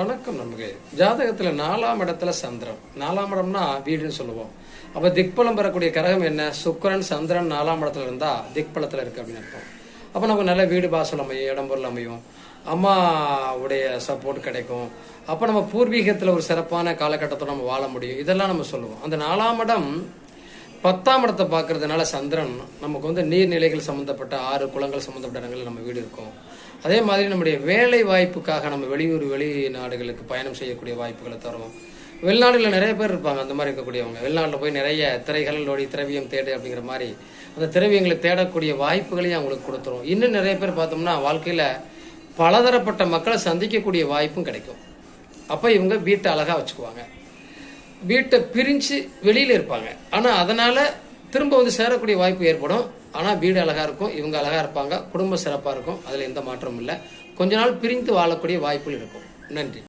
வணக்கம். நமக்கு ஜாதகத்துல 4ஆம் இடத்துல சந்திரன், 4ஆம் இடம்னா வீடுன்னு சொல்லுவோம். அப்ப திக்பலம் பெறக்கூடிய கிரகம் என்ன? சுக்கிரன், சந்திரன் 4ஆம் இடத்துல இருந்தா திக்பலத்துல இருக்கு அப்படின்னு அர்த்தம். அப்ப நமக்கு நல்ல வீடு வாசல் அமையும், இடம் பொருள் அமையும், அம்மாவுடைய சப்போர்ட் கிடைக்கும். அப்ப நம்ம பூர்வீகத்துல ஒரு சிறப்பான காலகட்டத்தோட நம்ம வாழ முடியும். இதெல்லாம் நம்ம சொல்லுவோம். அந்த 4ஆம் இடம் 10ஆம் இடத்தை பார்க்கறதுனால சந்திரன் நமக்கு நீர்நிலைகள் சம்மந்தப்பட்ட 6 குளங்கள் சம்மந்தப்பட்ட இடங்கள் நம்ம வீடு இருக்கும். அதே மாதிரி நம்முடைய வேலை வாய்ப்புக்காக நம்ம வெளிநாடுகளுக்கு பயணம் செய்யக்கூடிய வாய்ப்புகளை தரும். வெளிநாடுகளில் நிறைய பேர் இருப்பாங்க அந்த மாதிரி இருக்கக்கூடியவங்க. வெளிநாட்டில் போய் நிறைய திரைகளோடி திரவியம் தேடு அப்படிங்கிற மாதிரி அந்த திரவியங்களை தேடக்கூடிய வாய்ப்புகளையும் அவங்களுக்கு கொடுத்துரும். இன்னும் நிறைய பேர் பார்த்தோம்னா வாழ்க்கையில் பலதரப்பட்ட மக்களை சந்திக்கக்கூடிய வாய்ப்பும் கிடைக்கும். அப்போ இவங்க வீட்டை அழகாக வச்சுக்குவாங்க. வீட்டை பிரிஞ்சு வெளியில் இருப்பாங்க. ஆனால் அதனால் திரும்ப சேரக்கூடிய வாய்ப்பு ஏற்படும். ஆனால் வீடு அழகாக இருக்கும், இவங்க அழகாக இருப்பாங்க, குடும்பம் சிறப்பாக இருக்கும். அதில் எந்த மாற்றமும் இல்லை. கொஞ்ச நாள் பிரிந்து வாழக்கூடிய வாய்ப்புகள் இருக்கும். நன்றி.